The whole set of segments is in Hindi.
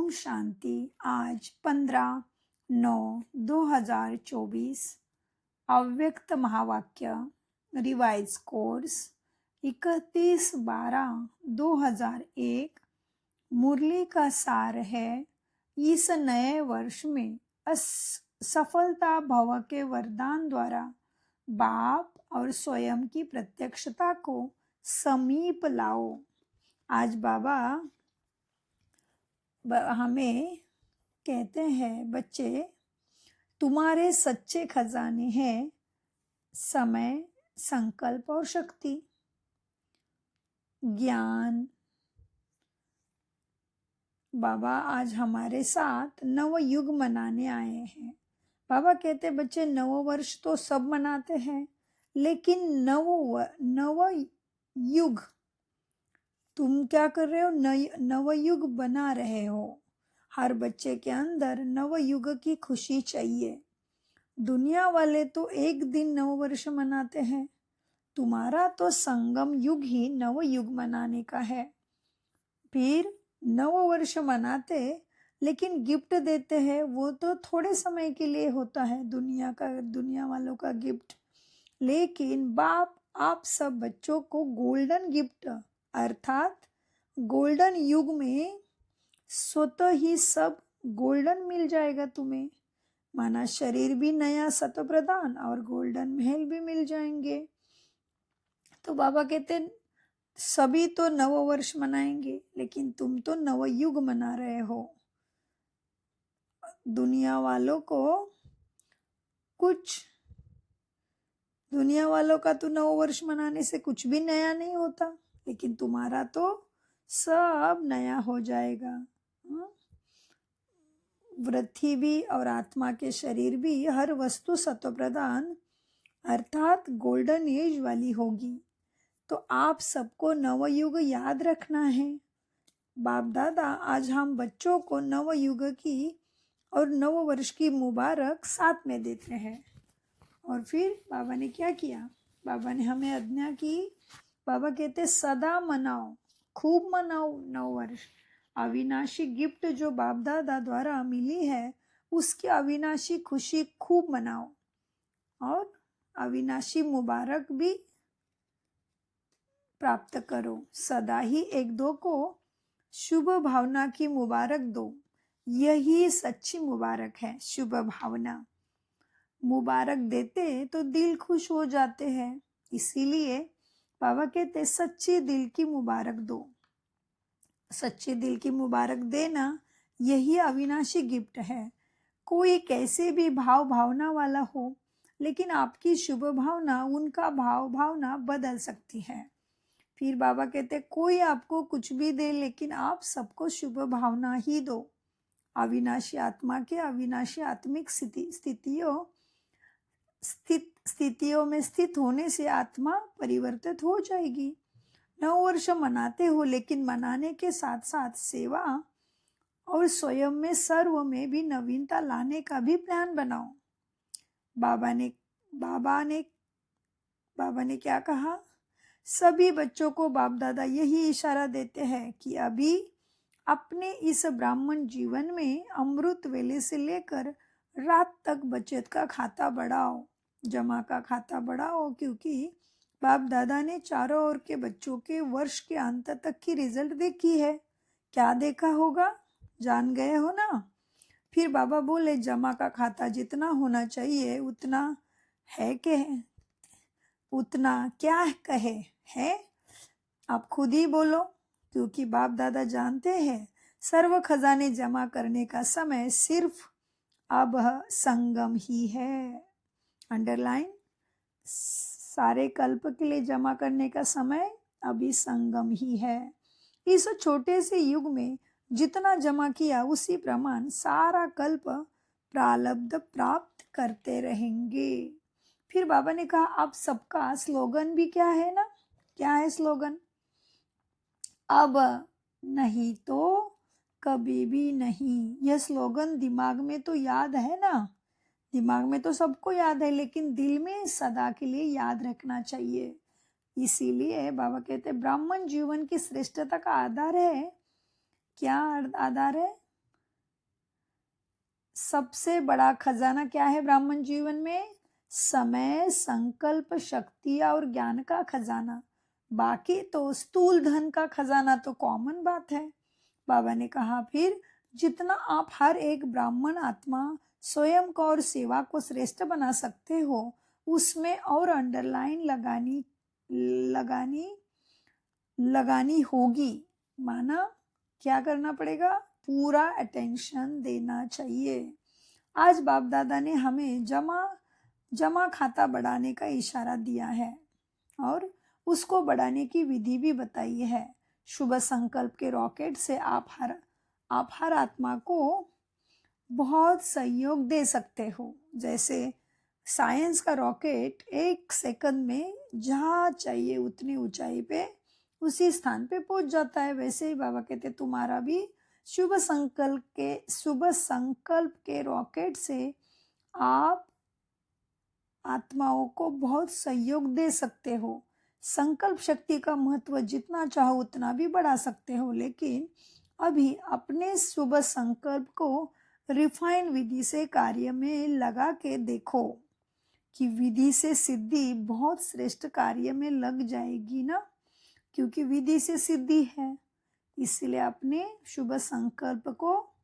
ओम शांति। आज 15/9/2024 अव्यक्त महावाक्य रिवाइज कोर्स 31/12/2001 मुरली का सार है। इस नए वर्ष में सफलता भव के वरदान द्वारा बाप और स्वयं की प्रत्यक्षता को समीप लाओ। आज बाबा हमें कहते हैं, बच्चे तुम्हारे सच्चे खजाने हैं समय, संकल्प और शक्ति, ज्ञान। बाबा आज हमारे साथ नव युग मनाने आए हैं। बाबा कहते बच्चे नव वर्ष तो सब मनाते हैं, लेकिन नव युग तुम क्या कर रहे हो? नव युग बना रहे हो। हर बच्चे के अंदर नव युग की खुशी चाहिए। दुनिया वाले तो एक दिन नव वर्ष मनाते हैं, तुम्हारा तो संगम युग ही नव युग मनाने का है। फिर नव वर्ष मनाते लेकिन गिफ्ट देते हैं, वो तो थोड़े समय के लिए होता है दुनिया वालों का गिफ्ट। लेकिन बाप आप सब बच्चों को गोल्डन गिफ्ट अर्थात गोल्डन युग में स्वतः ही सब गोल्डन मिल जाएगा तुम्हें। माना शरीर भी नया सत्व प्रदान और गोल्डन महल भी मिल जाएंगे। तो बाबा कहते सभी तो नव वर्ष मनाएंगे, लेकिन तुम तो नव युग मना रहे हो। दुनिया वालों का तो नव वर्ष मनाने से कुछ भी नया नहीं होता, लेकिन तुम्हारा तो सब नया हो जाएगा। वृद्धि भी और आत्मा के शरीर भी हर वस्तु सत्व प्रदान अर्थात गोल्डन एज वाली होगी। तो आप सबको नवयुग याद रखना है। बाप दादा आज हम बच्चों को नवयुग की और नव वर्ष की मुबारक साथ में देते हैं। और फिर बाबा ने क्या किया? बाबा ने हमें आज्ञा की। बाबा कहते सदा मनाओ, खूब मनाओ नव वर्ष। अविनाशी गिफ्ट जो बाप दादा द्वारा मिली है, उसकी अविनाशी खुशी खूब मनाओ और अविनाशी मुबारक भी प्राप्त करो। सदा ही एक दो को शुभ भावना की मुबारक दो। यही सच्ची मुबारक है, शुभ भावना। मुबारक देते तो दिल खुश हो जाते हैं, इसीलिए बाबा कहते सच्चे दिल की मुबारक दो। सच्चे दिल की मुबारक देना यही अविनाशी गिफ्ट है। कोई कैसे भी भावना वाला हो, लेकिन आपकी शुभ भावना उनका भावना बदल सकती है। फिर बाबा कहते कोई आपको कुछ भी दे, लेकिन आप सबको शुभ भावना ही दो। अविनाशी आत्मा के अविनाशी आत्मिक स्थितियों में स्थित होने से आत्मा परिवर्तित हो जाएगी। नव वर्ष मनाते हो, लेकिन मनाने के साथ साथ सेवा और स्वयं में सर्व में भी नवीनता लाने का भी प्लान बनाओ। बाबा ने क्या कहा? सभी बच्चों को बाप दादा यही इशारा देते हैं कि अभी अपने इस ब्राह्मण जीवन में अमृत वेले से लेकर रात तक बचत का खाता बढ़ाओ, जमा का खाता बढ़ाओ, क्योंकि बाप दादा ने चारों ओर के बच्चों के वर्ष के अंत तक की रिजल्ट देखी है। क्या देखा होगा? जान गए हो ना। फिर बाबा बोले जमा का खाता जितना होना चाहिए उतना है के उतना क्या कहे है, आप खुद ही बोलो, क्योंकि बाप दादा जानते हैं सर्व खजाने जमा करने का समय सिर्फ अब संगम ही है। अंडरलाइन, सारे कल्प के लिए जमा करने का समय अभी संगम ही है। इस छोटे से युग में जितना जमा किया उसी प्रमाण सारा कल्प प्रारब्ध प्राप्त करते रहेंगे। फिर बाबा ने कहा आप सबका स्लोगन भी क्या है ना? क्या है स्लोगन? अब नहीं तो कभी भी नहीं। यह स्लोगन दिमाग में तो याद है ना, दिमाग में तो सबको याद है, लेकिन दिल में सदा के लिए याद रखना चाहिए। इसीलिए बाबा कहते ब्राह्मण जीवन की श्रेष्ठता का आधार है। क्या आधार है? सबसे बड़ा खजाना क्या है ब्राह्मण जीवन में? समय, संकल्प, शक्ति और ज्ञान का खजाना। बाकी तो स्थूल धन का खजाना तो कॉमन बात है। बाबा ने कहा फिर जितना आप हर एक ब्राह्मण आत्मा स्वयं को और सेवा को श्रेष्ठ बना सकते हो, उसमें और अंडरलाइन लगानी होगी। माना क्या करना पड़ेगा? पूरा अटेंशन देना चाहिए। आज बाप दादा ने हमें जमा खाता बढ़ाने का इशारा दिया है और उसको बढ़ाने की विधि भी बताई है। शुभ संकल्प के रॉकेट से आप हर आत्मा को बहुत सहयोग दे सकते हो। जैसे साइंस का रॉकेट 1 सेकंड में जहाँ चाहिए उतनी ऊंचाई पे उसी स्थान पे पहुंच जाता है, वैसे ही बाबा कहते तुम्हारा भी शुभ संकल्प के रॉकेट से आप आत्माओं को बहुत सहयोग दे सकते हो। संकल्प शक्ति का महत्व जितना चाहो उतना भी बढ़ा सकते हो, लेकिन अभी अपने शुभ संकल्प को रिफाइन विधि से कार्य में लगा के देखो कि विधि से सिद्धि बहुत श्रेष्ठ कार्य में लग जाएगी ना, क्योंकि विधि से सिद्धि है। इसलिए अपने शुभ संकल्प को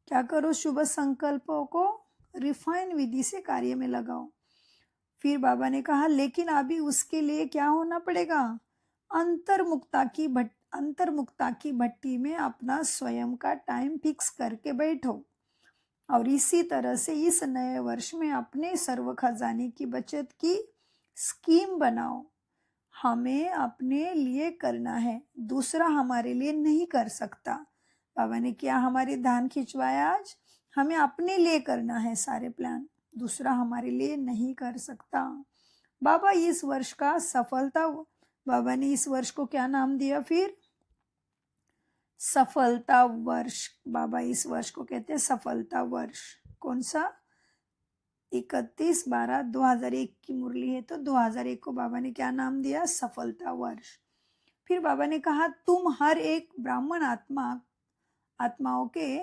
क्या करो? शुभ संकल्पों को रिफाइन विधि से कार्य में लगाओ। फिर बाबा ने कहा लेकिन अभी उसके लिए क्या होना पड़ेगा? अंतर्मुक्ता की भट्टी में अपना स्वयं का टाइम फिक्स करके बैठो और इसी तरह से इस नए वर्ष में अपने सर्व खजाने की बचत की स्कीम बनाओ। हमें अपने लिए करना है, दूसरा हमारे लिए नहीं कर सकता। बाबा ने क्या हमारी धान खिंचवाया आज? हमें अपने लिए करना है सारे प्लान, दूसरा हमारे लिए नहीं कर सकता। बाबा ने इस वर्ष को क्या नाम दिया? फिर सफलता वर्ष। बाबा इस वर्ष को कहते हैं सफलता वर्ष। कौन सा? 31/12/2001 की मुरली है, तो 2001 को बाबा ने क्या नाम दिया? सफलता वर्ष। फिर बाबा ने कहा तुम हर एक ब्राह्मण आत्माओं के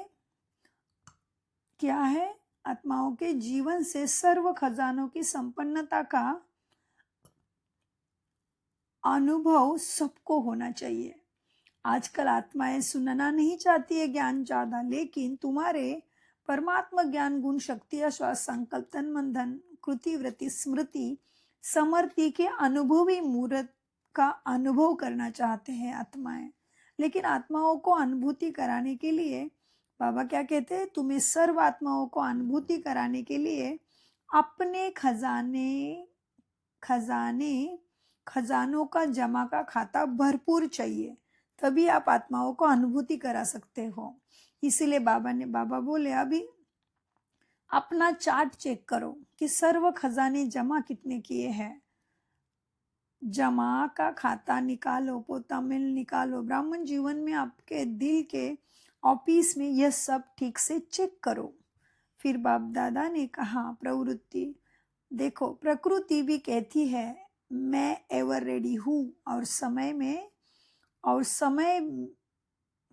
क्या है? आत्माओं के जीवन से सर्व खजानों की संपन्नता का अनुभव सबको होना चाहिए। आजकल आत्माएं सुनना नहीं चाहती है ज्ञान ज्यादा, लेकिन तुम्हारे परमात्मा ज्ञान गुण शक्ति श्वास संकल्प तन मन धन कृति वृत्ति स्मृति समर्ति के अनुभवी मूर्त का अनुभव करना चाहते हैं आत्माएं। लेकिन आत्माओं को अनुभूति कराने के लिए बाबा क्या कहते हैं? तुम्हें सर्व आत्माओं को अनुभूति कराने के लिए अपने खजानों का जमा का खाता भरपूर चाहिए, तभी आप आत्माओं को अनुभूति करा सकते हो। इसीलिए बाबा बोले अभी अपना चार्ट चेक करो कि सर्व खजाने जमा कितने किए हैं। जमा का खाता निकालो, पोता मिल निकालो। ब्राह्मण जीवन में आपके दिल के ऑफिस में यह सब ठीक से चेक करो। फिर बाप दादा ने कहा प्रवृत्ति देखो, प्रकृति भी कहती है मैं एवर रेडी हूँ, और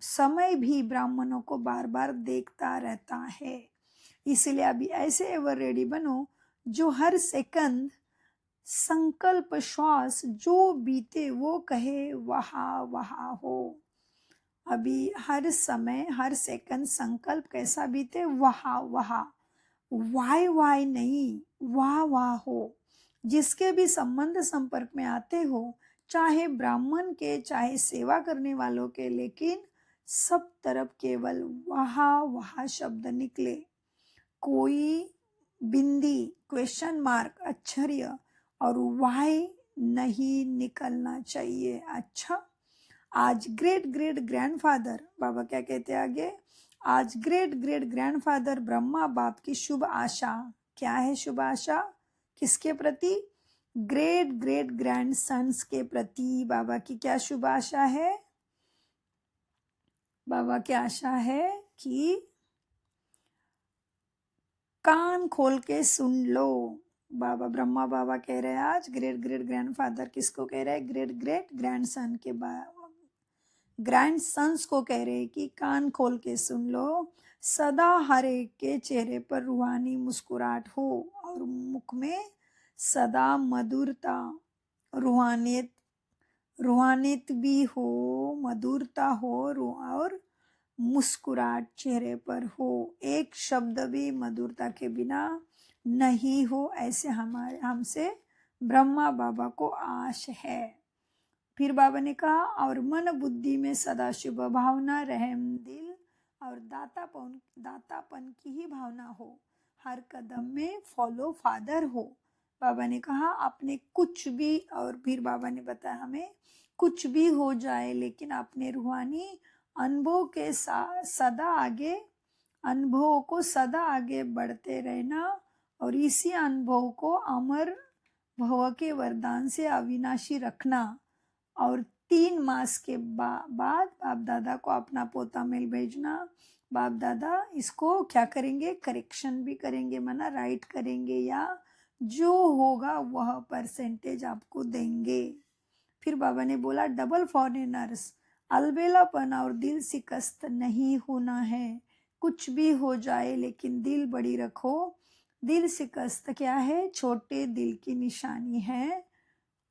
समय भी ब्राह्मणों को बार बार देखता रहता है। इसलिए अभी ऐसे एवर रेडी बनो जो हर सेकंड संकल्प श्वास जो बीते वो कहे वहा वहा हो। अभी हर समय हर सेकंड संकल्प कैसा बीते? वहा वहा, वाय नहीं, वाह वाह हो। जिसके भी संबंध संपर्क में आते हो, चाहे ब्राह्मण के चाहे सेवा करने वालों के, लेकिन सब तरफ केवल वहा वहा शब्द निकले। कोई बिंदी, क्वेश्चन मार्क, आश्चर्य और वाई नहीं निकलना चाहिए। अच्छा, आज ग्रेट ग्रेट ग्रैंडफादर, बाबा क्या कहते हैं आगे? आज ग्रेट ग्रेट ग्रैंडफादर ब्रह्मा बाप की शुभ आशा। क्या है शुभ आशा? किसके प्रति? ग्रेट ग्रेट ग्रैंड सन्स के प्रति। बाबा की क्या शुभ आशा है? बाबा की आशा है कि कान खोल के सुन लो। बाबा ब्रह्मा बाबा कह रहे हैं आज ग्रेट ग्रेट ग्रैंडफादर किसको कह रहे हैं? ग्रेट ग्रेट ग्रैंडसन के ग्रैंड सन्स को कह रहे हैं कि कान खोल के सुन लो। सदा हर एक के चेहरे पर रूहानी मुस्कुराहट हो और मुख में सदा मधुरता, रूहानियत रूहानियत भी हो, मधुरता हो और मुस्कुराहट चेहरे पर हो, एक शब्द भी मधुरता के बिना नहीं हो, ऐसे हमसे ब्रह्मा बाबा को आश है। फिर बाबा ने कहा और मन बुद्धि में सदा शुभ भावना, रहम दिल और दातापन की ही भावना हो, हर कदम में फॉलो फादर हो। बाबा ने कहा अपने कुछ भी, और फिर बाबा ने बताया हमें कुछ भी हो जाए लेकिन अपने रूहानी अनुभव के सदा आगे, अनुभव को सदा आगे बढ़ते रहना और इसी अनुभव को अमर भव के वरदान से अविनाशी रखना। और 3 मास के बाद बाप दादा को अपना पोता मेल भेजना। बाप दादा इसको क्या करेंगे, करेक्शन भी करेंगे, माना राइट करेंगे या जो होगा वह परसेंटेज आपको देंगे। फिर बाबा ने बोला डबल फॉरेनर्स, अलबेलापन और दिल शिकस्त नहीं होना है। कुछ भी हो जाए लेकिन दिल बड़ी रखो। दिल शिकस्त क्या है, छोटे दिल की निशानी है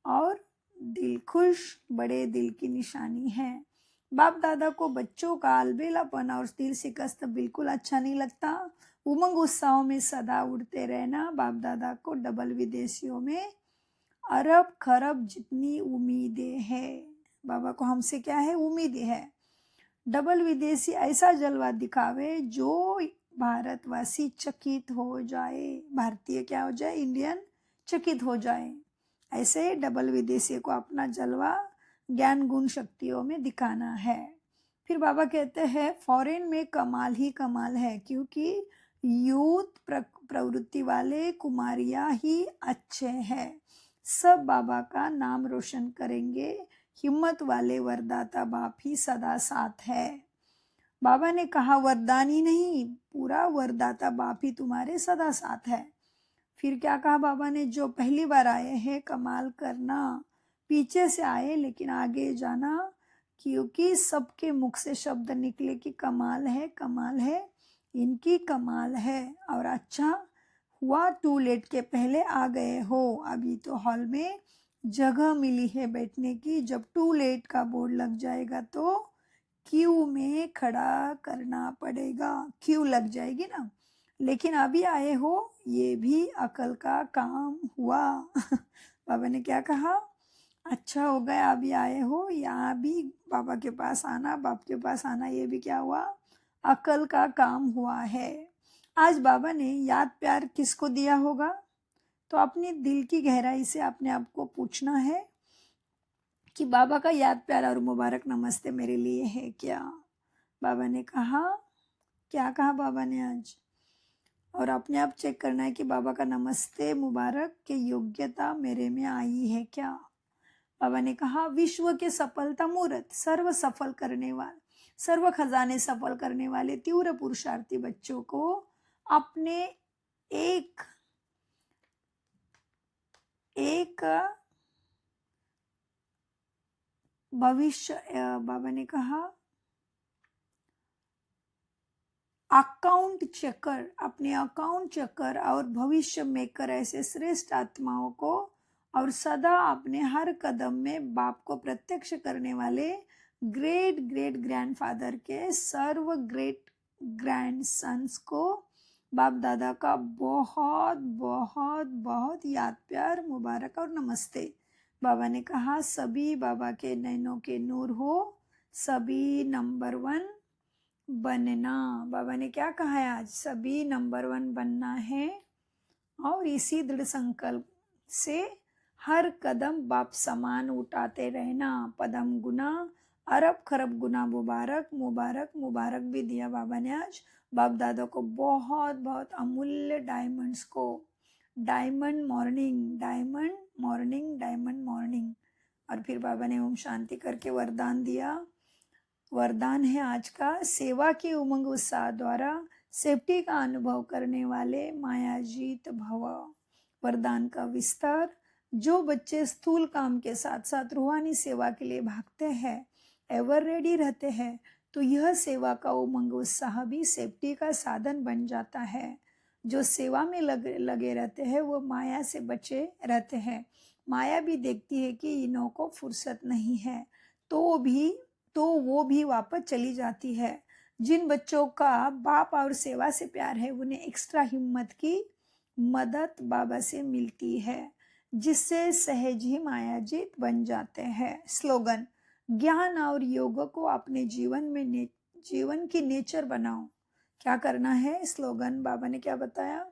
और दिल खुश बड़े दिल की निशानी है। बाप दादा को बच्चों का अलबेलापन और दिल शिकस्त बिल्कुल अच्छा नहीं लगता। उमंग उत्साह में सदा उड़ते रहना। बाप दादा को डबल विदेशियों में अरब खरब जितनी उम्मीदें हैं। बाबा को हमसे क्या है, उम्मीदें है। डबल विदेशी ऐसा जलवा दिखावे जो भारतवासी चकित हो जाए, भारतीय क्या हो जाए, इंडियन चकित हो जाए। ऐसे डबल विदेशी को अपना जलवा ज्ञान गुण शक्तियों में दिखाना है। फिर बाबा कहते हैं फॉरेन में कमाल ही कमाल है, क्योंकि यूथ प्रवृत्ति वाले कुमारियां ही अच्छे हैं। सब बाबा का नाम रोशन करेंगे। हिम्मत वाले वरदाता बाप ही सदा साथ है। बाबा ने कहा वरदान ही नहीं, पूरा वरदाता बाप ही तुम्हारे सदा साथ है। फिर क्या कहा बाबा ने, जो पहली बार आए हैं कमाल करना, पीछे से आए लेकिन आगे जाना, क्योंकि सबके मुख से शब्द निकले कि कमाल है, कमाल है, इनकी कमाल है। और अच्छा हुआ टू लेट के पहले आ गए हो, अभी तो हॉल में जगह मिली है बैठने की। जब टू लेट का बोर्ड लग जाएगा तो क्यू में खड़ा करना पड़ेगा, क्यू लग जाएगी ना। लेकिन अभी आए हो ये भी अकल का काम हुआ। बाबा ने क्या कहा, अच्छा हो गया अभी आए हो, यहाँ भी बाबा के पास आना, बाप के पास आना, ये भी क्या हुआ, अकल का काम हुआ है। आज बाबा ने याद प्यार किसको दिया होगा, तो अपनी दिल की गहराई से अपने आप को पूछना है कि बाबा का याद प्यार और मुबारक नमस्ते मेरे लिए है क्या। बाबा ने कहा, क्या कहा बाबा ने आज, और अपने आप चेक करना है कि बाबा का नमस्ते मुबारक के योग्यता मेरे में आई है क्या। बाबा ने कहा विश्व के सफलता मूर्त, सर्व सफल करने वाले, सर्व खजाने सफल करने वाले तीव्र पुरुषार्थी बच्चों को अपने एक भविष्य, बाबा ने कहा अकाउंट चेकर, अपने अकाउंट चेकर और भविष्य मेकर ऐसे श्रेष्ठ आत्माओं को, और सदा अपने हर कदम में बाप को प्रत्यक्ष करने वाले ग्रेट ग्रेट ग्रैंडफादर के सर्व ग्रेट ग्रैंडसन्स को बाप दादा का बहुत बहुत बहुत याद प्यार मुबारक और नमस्ते। बाबा ने कहा सभी बाबा के नैनों के नूर हो, सभी नंबर 1 बनना। बाबा ने क्या कहा है आज, सभी नंबर 1 बनना है। और इसी दृढ़ संकल्प से हर कदम बाप समान उठाते रहना। पदम गुना अरब खरब गुना मुबारक, मुबारक मुबारक भी दिया बाबा ने आज बाप दादा को बहुत बहुत अमूल्य डायमंड्स को। Diamond morning, diamond morning, diamond morning. और फिर बाबा ने ओम शांति करके वरदान दिया। वरदान है आज का, सेवा के उमंग उत्साह द्वारा सेफ्टी का अनुभव करने वाले मायाजीत भव। वरदान का विस्तार, जो बच्चे स्थूल काम के साथ साथ रूहानी सेवा के लिए भागते हैं, एवर रेडी रहते हैं, तो यह सेवा का उमंग उत्साह भी सेफ्टी का साधन बन जाता है। जो सेवा में लगे रहते हैं वो माया से बचे रहते हैं। माया भी देखती है कि इन्हों को फुर्सत नहीं है, तो वो भी वापस चली जाती है। जिन बच्चों का बाप और सेवा से प्यार है उन्हें एक्स्ट्रा हिम्मत की मदद बाबा से मिलती है, जिससे सहज ही मायाजीत बन जाते हैं। स्लोगन: ज्ञान और योग को अपने जीवन की नेचर बनाओ। क्या करना है? स्लोगन बाबा ने क्या बताया?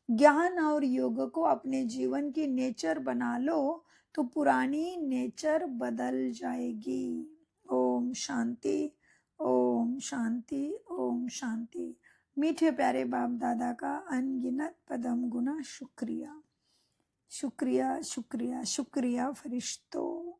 ज्ञान और योग को अपने जीवन की नेचर बना लो तो पुरानी नेचर बदल जाएगी। ओम शांति, ओम शांति, ओम शांति। मीठे प्यारे बाप दादा का अनगिनत पदम गुना शुक्रिया, शुक्रिया, शुक्रिया, शुक्रिया फरिश्तों।